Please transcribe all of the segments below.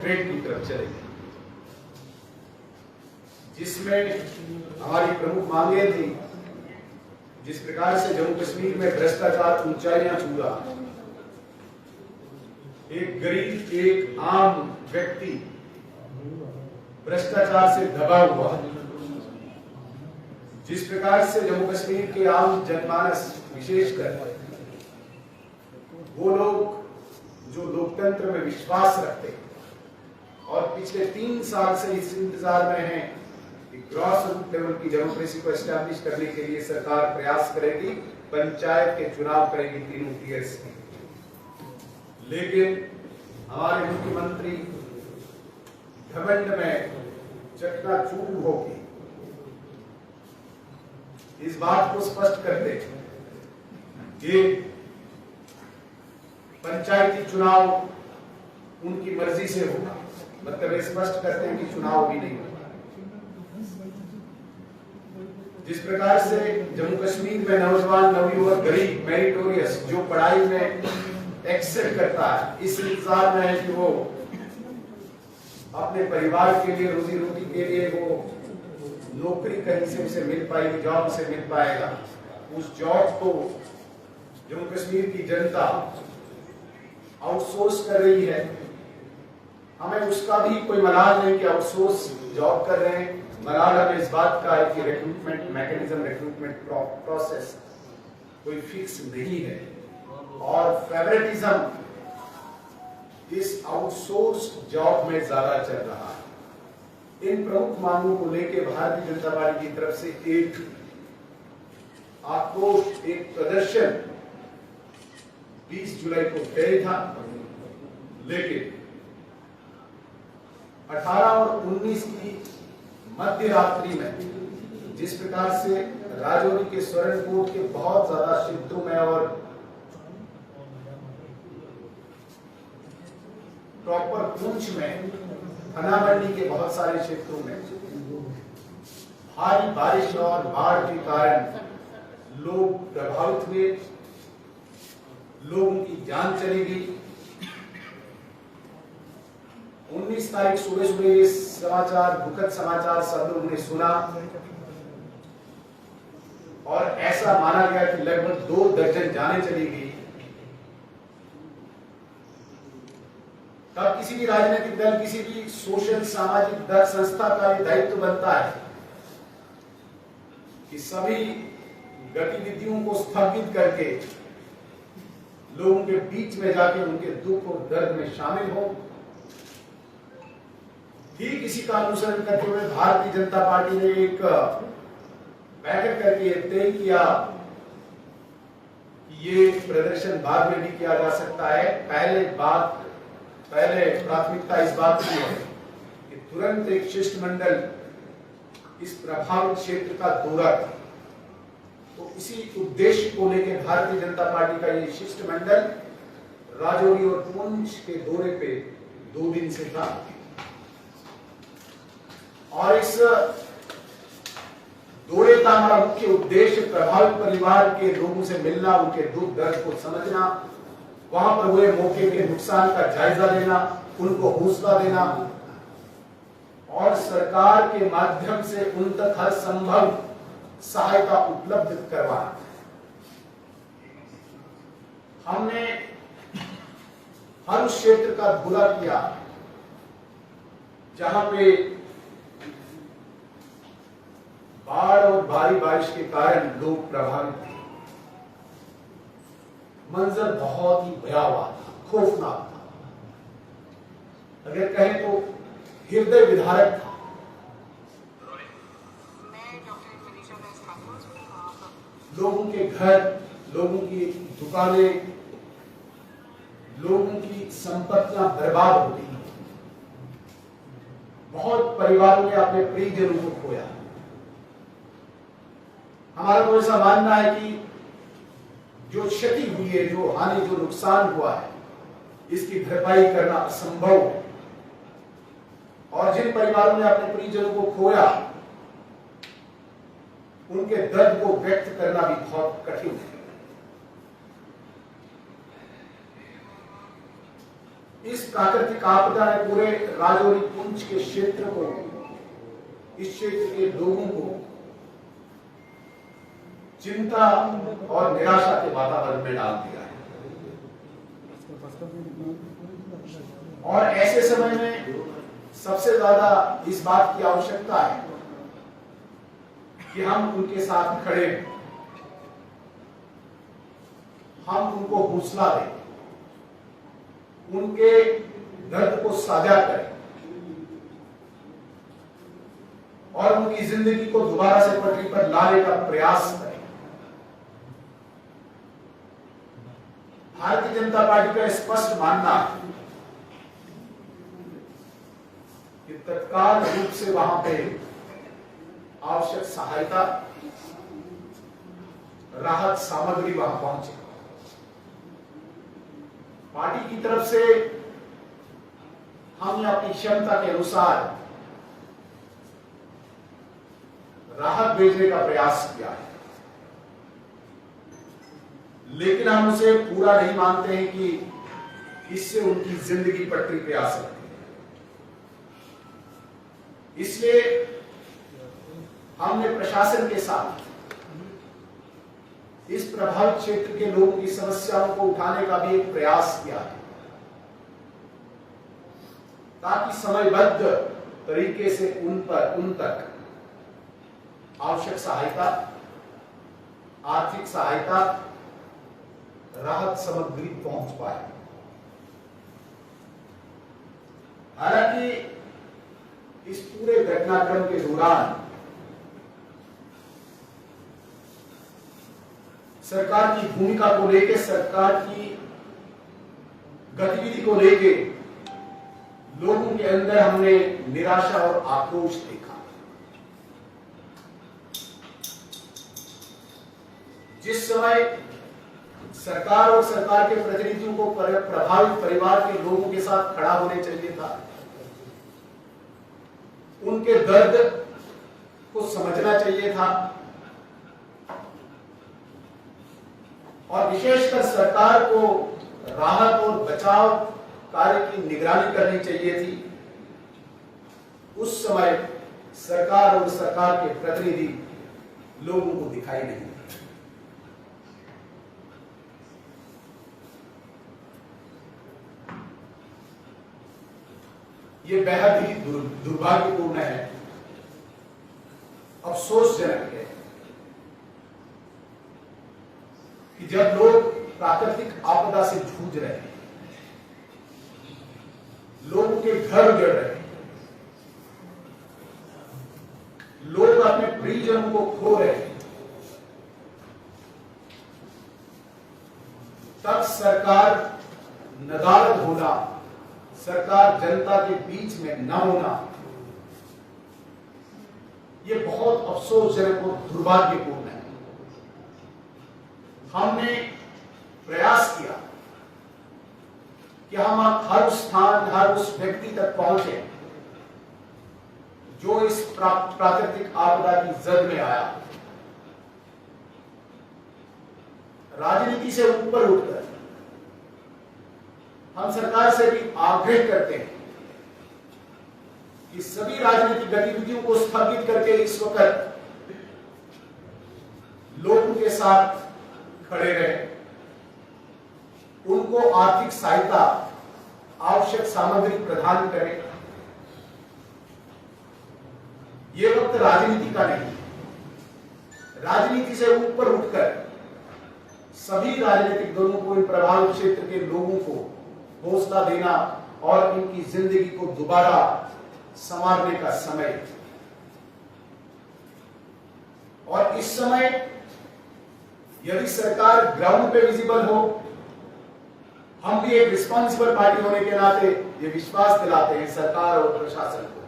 Trade की तरफ चलेंगे, जिसमें हमारी प्रमुख मांगे थी। जिस प्रकार से जम्मू कश्मीर में भ्रष्टाचार ऊंचाइयां छू रहा, एक गरीब एक आम व्यक्ति भ्रष्टाचार से दबा हुआ, जिस प्रकार से जम्मू कश्मीर के आम जनमानस विशेषकर वो लोग जो लोकतंत्र में विश्वास रखते हैं और पिछले 3 साल से इस इंतजार में हैं कि ग्रॉस रूट लेवल की डेमोक्रेसी को एस्टैब्लिश करने के लिए सरकार प्रयास करेगी, पंचायत के चुनाव करेगी 3 टीयर्स की। लेकिन हमारे मुख्यमंत्री घमंड में चकनाचूर होगी इस बात को स्पष्ट करते कि पंचायती चुनाव उनकी मर्जी से होगा, मतलब स्पष्ट करते हैं कि चुनाव भी नहीं होगा। जिस प्रकार से जम्मू कश्मीर में नौजवान नवयुवक गरीब मेरिटोरियस जो पढ़ाई में एक्सेल करता है, इस इंतजार में है कि वो अपने परिवार के लिए रोजी रोटी के लिए वो नौकरी कहीं से उसे मिल पाएगी, जॉब से मिल पाएगा। उस जॉब को जम्मू कश्मीर की जनता आउटसोर्स कर रही है। हमें उसका भी कोई मलाल नहीं कि आउटसोर्स जॉब कर रहे हैं। मलाल हमें इस बात का है कि रिक्रूटमेंट मैकेनिज्म, रिक्रूटमेंट प्रोसेस कोई फिक्स नहीं है और फेवरेटिज्म इस आउटसोर्स जॉब में ज्यादा चल रहा है। इन प्रमुख मांगों को लेकर भारतीय जनता पार्टी की तरफ से एक आक्रोश, एक प्रदर्शन 20 जुलाई को तय था, लेकिन 18 और 19 की मध्य रात्रि में जिस प्रकार से राजौरी के स्वर्णकोट के बहुत ज्यादा क्षेत्रों में और प्रॉपर पुंछ में, फनामंडी के बहुत सारे क्षेत्रों में भारी बारिश और बाढ़ के कारण लोग प्रभावित हुए, लोगों की जान चली गई। 19 तारीख सुबह ये समाचार, दुखद समाचार सब लोगों ने सुना और ऐसा माना गया कि लगभग 2 दर्जन जानें चली गई। तब किसी भी राजनीतिक दल, किसी भी सोशल सामाजिक दल, संस्था का ये दायित्व बनता है कि सभी गतिविधियों को स्थगित करके लोगों के बीच में जाके उनके दुख और दर्द में शामिल हो। ठीक इसी का अनुसरण करते हुए भारतीय जनता पार्टी ने एक बैठक करके तय किया कि ये प्रदर्शन बाद में भी किया जा सकता है। पहले प्राथमिकता इस बात की है कि तुरंत एक शिष्टमंडल इस प्रभावित क्षेत्र का दौरा करे। तो इसी उद्देश्य को लेकर भारतीय जनता पार्टी का ये शिष्टमंडल राजौरी और पुंछ के दौरे पे 2 दिन से था और इस दौरे का हमारा मुख्य उद्देश्य प्रभावित परिवार के लोगों से मिलना, उनके दुख दर्द को समझना, वहां पर हुए मौके के नुकसान का जायजा लेना, उनको हौसला देना और सरकार के माध्यम से उन तक हर संभव सहायता उपलब्ध करवाना। हमने हर उस क्षेत्र का दौरा किया जहां पे बाढ़ और भारी बारिश के कारण लोग प्रभावित थे। मंजर बहुत ही भयावह था, खौफनाक था, अगर कहें तो हृदय विदारक था। लोगों के घर, लोगों की दुकानें, लोगों की संपत्तियां बर्बाद हो गई। बहुत परिवारों ने अपने प्रियजनों को खोया। हमारा तो ऐसा मानना है कि जो क्षति हुई है, जो हानि, जो नुकसान हुआ है, इसकी भरपाई करना असंभव है और जिन परिवारों ने अपने परिजनों को खोया उनके दर्द को व्यक्त करना भी बहुत कठिन है। इस प्राकृतिक आपदा ने पूरे राजौरी पुंछ के क्षेत्र को, इस क्षेत्र के लोगों को चिंता और निराशा के वातावरण में डाल दिया है। और ऐसे समय में सबसे ज्यादा इस बात की आवश्यकता है कि हम उनके साथ खड़े हैं, हम उनको हौसला दें, उनके दर्द को साझा करें और उनकी जिंदगी को दोबारा से पटरी पर लाने का प्रयास करें। भारतीय जनता पार्टी का स्पष्ट मानना है कि तत्काल रूप से वहां पे आवश्यक सहायता, राहत सामग्री वहां पहुंचे। पार्टी की तरफ से हमने अपनी क्षमता के अनुसार राहत भेजने का प्रयास किया है, लेकिन हम उसे पूरा नहीं मानते हैं कि इससे उनकी जिंदगी पटरी पे आ सकती है। इसलिए हमने प्रशासन के साथ इस प्रभावित क्षेत्र के लोगों की समस्याओं को उठाने का भी एक प्रयास किया है, ताकि समयबद्ध तरीके से उन तक आवश्यक सहायता, आर्थिक सहायता, राहत सामग्री पहुंच पाए। हालांकि इस पूरे घटनाक्रम के दौरान सरकार की भूमिका को लेकर, सरकार की गतिविधि को लेकर लोगों के अंदर हमने निराशा और आक्रोश देखा। जिस समय सरकार और सरकार के प्रतिनिधियों को प्रभावित परिवार के लोगों के साथ खड़ा होने चाहिए था, उनके दर्द को समझना चाहिए था और विशेषकर सरकार को राहत और बचाव कार्य की निगरानी करनी चाहिए थी। उस समय सरकार और सरकार के प्रतिनिधि लोगों को दिखाई नहीं। ये बेहद ही दुर्भाग्यपूर्ण है, अफसोसजनक है कि जब लोग प्राकृतिक आपदा से जूझ रहे हैं, लोगों के घर उजड़ रहे हैं, लोग अपने प्रियजनों को खो रहे हैं, तब सरकार नदारद होना, सरकार जनता के बीच में न होना, यह बहुत अफसोसजनक और दुर्भाग्यपूर्ण है। हमने प्रयास किया कि हम हर उस स्थान, हर उस व्यक्ति तक पहुंचे जो इस प्राकृतिक आपदा की जद में आया। राजनीति से ऊपर उठकर हम सरकार से भी आग्रह करते हैं कि सभी राजनीतिक गतिविधियों को स्थगित करके इस वक्त लोगों के साथ खड़े रहें, उनको आर्थिक सहायता, आवश्यक सामग्री प्रदान करें। यह वक्त राजनीति का नहीं, राजनीति से ऊपर उठकर सभी राजनीतिक दलों को इन प्रभावित क्षेत्र के लोगों को हौसला देना और इनकी जिंदगी को दोबारा संवारने का समय। और इस समय यदि सरकार ग्राउंड पे विजिबल हो, हम भी एक रिस्पॉन्सिबल पार्टी होने के नाते ये विश्वास दिलाते हैं सरकार और प्रशासन को।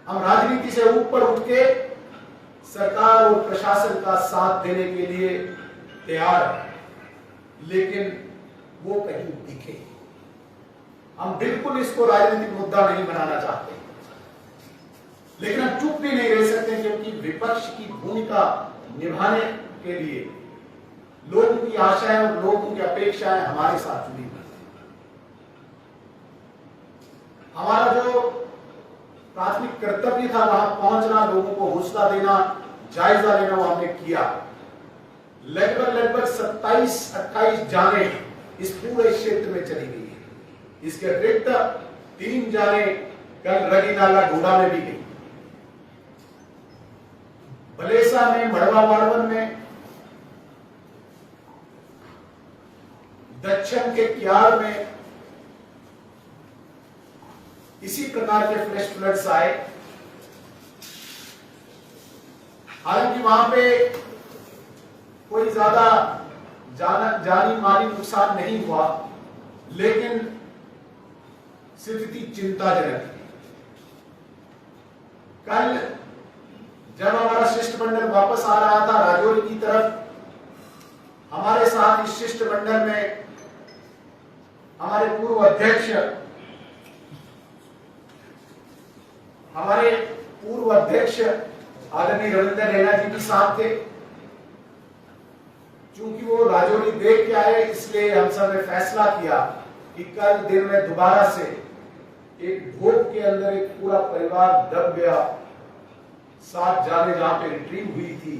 हम राजनीति से ऊपर उठ के सरकार और प्रशासन का साथ देने के लिए तैयार हैं, लेकिन वो कहीं दिखे। हम बिल्कुल इसको राजनीतिक मुद्दा नहीं बनाना चाहते, लेकिन हम चुप भी नहीं रह सकते, क्योंकि विपक्ष की भूमिका निभाने के लिए लोगों की आशाएं और लोगों की अपेक्षाएं हमारे साथ जुड़ी हुई हैं। हमारा जो प्राथमिक कर्तव्य था वहां पहुंचना, लोगों को हौसला देना, जायजा लेना, वो हमने किया। लगभग 27-28 जाने इस पूरे क्षेत्र में चली गई है। इसके अतिरिक्त 3 जाने कल रगी नाला ढूंढा में भी गई। बलेसा में, मड़वा वाड़वन में, दक्षिण के क्यार में इसी प्रकार के फ्लैश फ्लड्स आए। हालांकि वहां पे कोई ज्यादा जानी माली नुकसान नहीं हुआ, लेकिन स्थिति चिंताजनक है। कल जब हमारा शिष्टमंडल वापस आ रहा था राजौरी की तरफ, हमारे साथ इस शिष्टमंडल में हमारे पूर्व अध्यक्ष आदरणीय रविंद्र रैना जी भी साथ थे। चूंकि वो राजौरी देख के आए, इसलिए हम सब ने फैसला किया कि कल दिन में दोबारा से एक भोग के अंदर एक पूरा परिवार दब गया। 7 जाने जहां पे रिट्रीव हुई थी,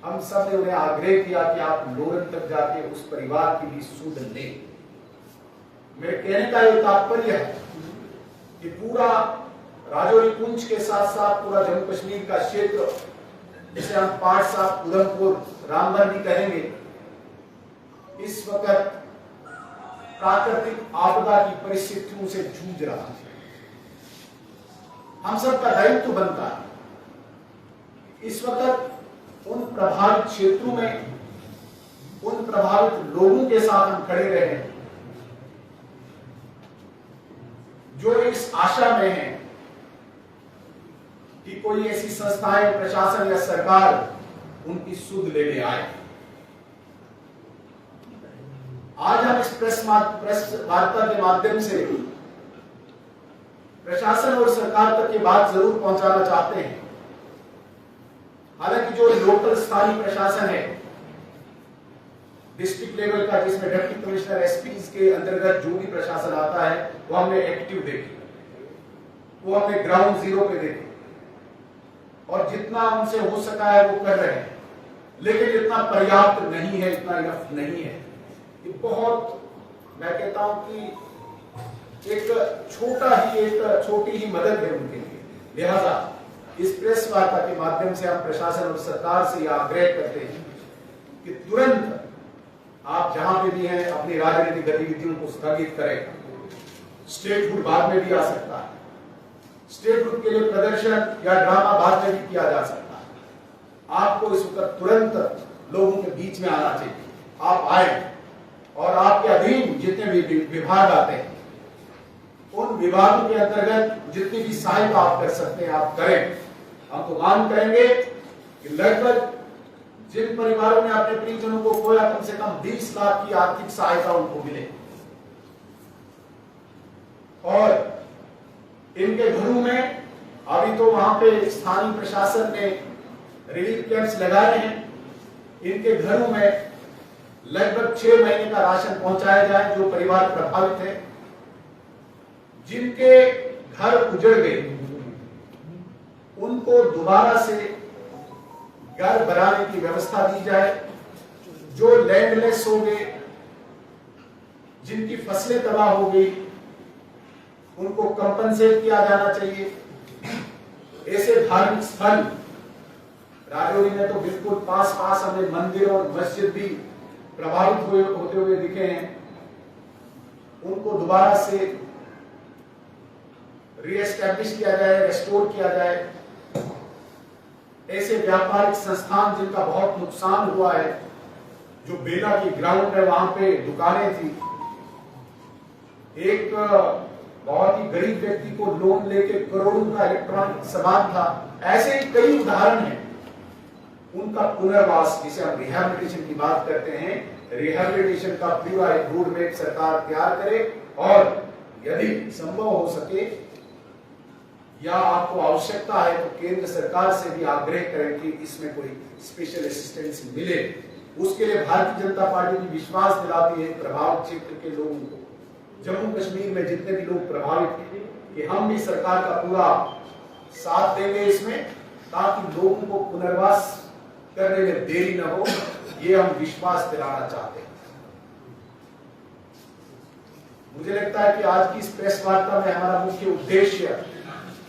हम सब ने उन्हें आग्रह किया कि आप लोरन तक जाके उस परिवार की भी सुध लें। मेरे कहने का ये तात्पर्य है कि पूरा राजौरी पुंछ के साथ साथ पूरा जम्मू कश्मीर का क्षेत्र, जिसे हम पाट साहब, उधमपुर, रामबन भी कहेंगे, इस वक्त प्राकृतिक आपदा की परिस्थितियों से जूझ रहा है। हम सबका दायित्व बनता है इस वक्त उन प्रभावित क्षेत्रों में, उन प्रभावित लोगों के साथ हम खड़े रहे जो इस आशा में हैं कि कोई ऐसी संस्थाएं, प्रशासन या सरकार उनकी सुध लेने आए। आज हम इस प्रेस वार्ता के माध्यम से प्रशासन और सरकार तक ये बात जरूर पहुंचाना चाहते हैं। हालांकि जो लोकल स्थानीय प्रशासन है, डिस्ट्रिक्ट लेवल का, जिसमें डिप्टी कमिश्नर, एसपीज के अंतर्गत जो भी प्रशासन आता है, वो हमने एक्टिव देखे, वो हमने ग्राउंड जीरो पे देखे, और जितना उनसे हो सका है वो कर रहे हैं। लेकिन इतना पर्याप्त नहीं है, इतना इनफ नहीं है। ये बहुत, मैं कहता हूं कि एक छोटी ही मदद है उनके लिए। लिहाजा इस प्रेस वार्ता के माध्यम से हम प्रशासन और सरकार से यह आग्रह करते हैं कि तुरंत आप जहां पे भी हैं अपनी राजनीतिक गतिविधियों को स्थगित करें। स्टेटहुड बाद में भी आ सकता है, स्टेटहुड के लिए प्रदर्शन या ड्रामा बाद में भी किया जा सकता है। आपको इस वक्त तुरंत लोगों के बीच में आना चाहिए। आप आए और आपके अधीन जितने भी विभाग आते हैं, उन विभागों के अंतर्गत जितनी भी सहायता आप कर सकते हैं आप करें। हम तो मांग करेंगे कि लगभग जिन परिवारों ने अपने परिजनों को खोया, कम से कम 20 लाख की आर्थिक सहायता उनको मिले, और इनके घरों में अभी तो वहां पे स्थानीय प्रशासन ने रिलीफ कैंप्स लगाए हैं। इनके घरों में लगभग 6 महीने का राशन पहुंचाया जाए जो परिवार प्रभावित है। जिनके घर उजड़ गए उनको दोबारा से घर बनाने की व्यवस्था दी जाए। जो लैंडलेस हो गए, जिनकी फसलें तबाह हो गई, उनको कंपनसेट किया जाना चाहिए। ऐसे धार्मिक स्थल राजौरी में तो बिल्कुल पास हमें मंदिर और मस्जिद भी प्रभावित होते हुए दिखे हैं, उनको दोबारा से रीएस्टैब्लिश किया जाए, रेस्टोर किया जाए। ऐसे व्यापारिक संस्थान जिनका बहुत नुकसान हुआ है, जो बेला की ग्राउंड है वहां पे दुकानें थी, एक बहुत ही गरीब व्यक्ति को लोन लेके करोड़ों का इलेक्ट्रॉनिक सामान था, ऐसे ही कई उदाहरण हैं। उनका पुनर्वास, जिसे हम रिहैबिलिटेशन की बात करते हैं, रिहैबिलिटेशन का पूरा एक रोड मैप सरकार तैयार करे, और यदि संभव हो सके या आपको आवश्यकता है तो केंद्र सरकार से भी आग्रह करें कि इसमें कोई स्पेशल असिस्टेंस मिले। उसके लिए भारतीय जनता पार्टी भी विश्वास दिलाती है प्रभावित क्षेत्र के लोगों को जम्मू कश्मीर में जितने भी लोग प्रभावित हैं कि हम भी सरकार का पूरा साथ देंगे इसमें, ताकि लोगों को पुनर्वास करने में देरी न हो, ये हम विश्वास दिलाना चाहते हैं। मुझे लगता है कि आज की इस प्रेस वार्ता में हमारा मुख्य उद्देश्य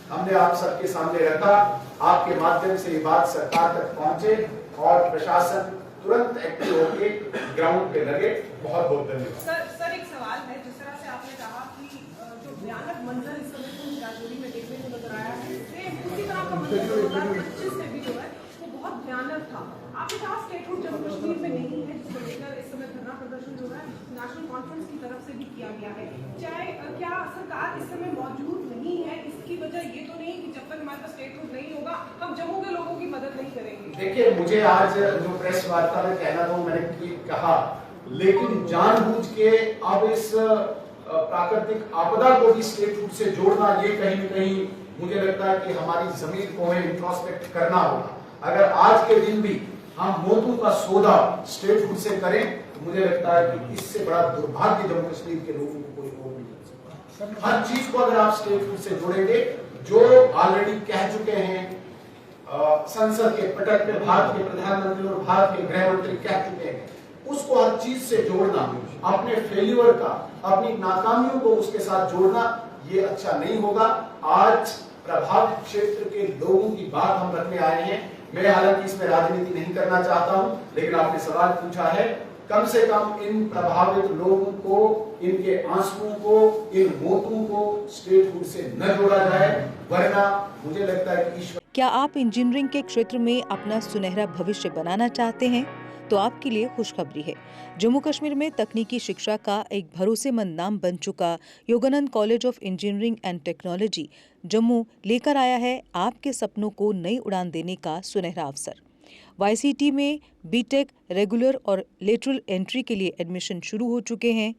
हमने आप सबके सामने रखा, आपके माध्यम से ये बात सरकार तक पहुंचे और प्रशासन तुरंत एक्टिव होके ग्राउंड पे लगे। बहुत बहुत धन्यवाद। सर एक सवाल है, जिस तरह से आपने कहा कि जो भयानक मंजर इस समय राजौरी में देखने को नजर आया है, उसी तरह का मंजर 2025 में भी जो है वो बहुत भयानक था। आपने कहा स्टेटहुड जम्मू कश्मीर में नहीं है, जिसको लेकर इस समय धरना प्रदर्शन जो है नेशनल कॉन्फ्रेंस की तरफ से भी किया गया है। चाहे क्या सरकार इस समय मौजूद नहीं है, इसकी वजह ये तो नहीं कि जब तक हमारे पास स्टेटहुड नहीं होगा हम जम्मू के लोगों की मदद नहीं करेंगे? देखिए, मुझे आज जो प्रेस वार्ता में कहना था मैंने कहा, लेकिन जानबूझ के अब इस प्राकृतिक आपदा को भी स्टेटहुड से जोड़ना, ये कहीं न कहीं मुझे लगता है कि हमारी जमीर को इंट्रोस्पेक्ट करना होगा। अगर आज के दिन भी हम मोतू का सौदा स्टेटहुड से करें तो मुझे लगता है कि इससे बड़ा दुर्भाग्य जम्मू कश्मीर के लोगों को कोई और नहीं हो सकता। हर चीज को अगर आप स्टेटहुड से जोड़ेंगे, जो ऑलरेडी कह चुके हैं संसद के पटक पे भारत के प्रधानमंत्री और भारत के गृह मंत्री कह चुके हैं, उसको हर चीज से जोड़ना, अपने फेल्यूर का, अपनी नाकामियों को उसके साथ जोड़ना, ये अच्छा नहीं होगा। आज प्रभावित क्षेत्र के लोगों की बात हम रखने आए हैं। मैं हालांकि इसमें राजनीति नहीं करना चाहता हूं, लेकिन आपने सवाल पूछा है, कम से कम इन प्रभावित लोगों को, इनके आंसुओं को, इन मौतों को स्टेटहुड से न जोड़ा जाए, वरना मुझे लगता है कि ईश्वर। क्या आप इंजीनियरिंग के क्षेत्र में अपना सुनहरा भविष्य बनाना चाहते हैं? तो आपके लिए खुशखबरी है। जम्मू कश्मीर में तकनीकी शिक्षा का एक भरोसेमंद नाम बन चुका Yogananda college of engineering and technology Jammu लेकर आया है आपके सपनों को नई उड़ान देने का सुनहरा अवसर। YCT में बीटेक रेगुलर और लेटरल एंट्री के लिए एडमिशन शुरू हो चुके हैं।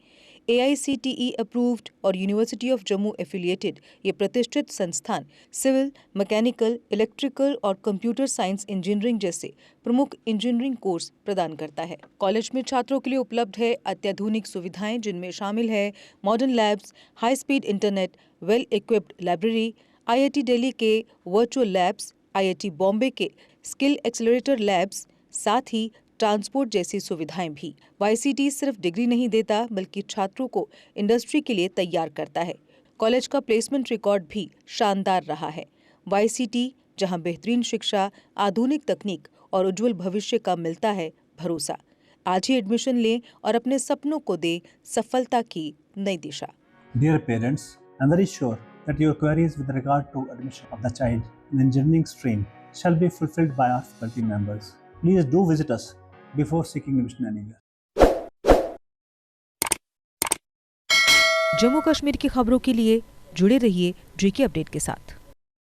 AICTE अप्रूव्ड और यूनिवर्सिटी ऑफ जम्मू एफिलिएटेड ये प्रतिष्ठित संस्थान सिविल, मैकेनिकल, इलेक्ट्रिकल और कंप्यूटर साइंस इंजीनियरिंग जैसे प्रमुख इंजीनियरिंग कोर्स प्रदान करता है। कॉलेज में छात्रों के लिए उपलब्ध है अत्याधुनिक सुविधाएं, जिनमें शामिल है modern labs, high speed internet, well equipped library, IIT Delhi के वर्चुअल लैब्स, IIT बॉम्बे के स्किल एक्सेलरेटर लैब्स, साथ ही ट्रांसपोर्ट जैसी सुविधाएं भी। YCT सिर्फ डिग्री नहीं देता, बल्कि छात्रों को इंडस्ट्री के लिए तैयार करता है। कॉलेज का प्लेसमेंट रिकॉर्ड भी शानदार रहा है। YCT, जहां बेहतरीन शिक्षा, आधुनिक तकनीक और उज्जवल भविष्य का मिलता है भरोसा। आज ही एडमिशन लें और अपने सपनों को दे सफलता की नई दिशा। Dear parents, I am very sure that your queries with regard to admission of the child in engineering stream shall be fulfilled by our faculty members. Please do visit us before seeking admission anywhere. Jammu Kashmir की खबरों के लिए जुड़े रहिए GK update के साथ।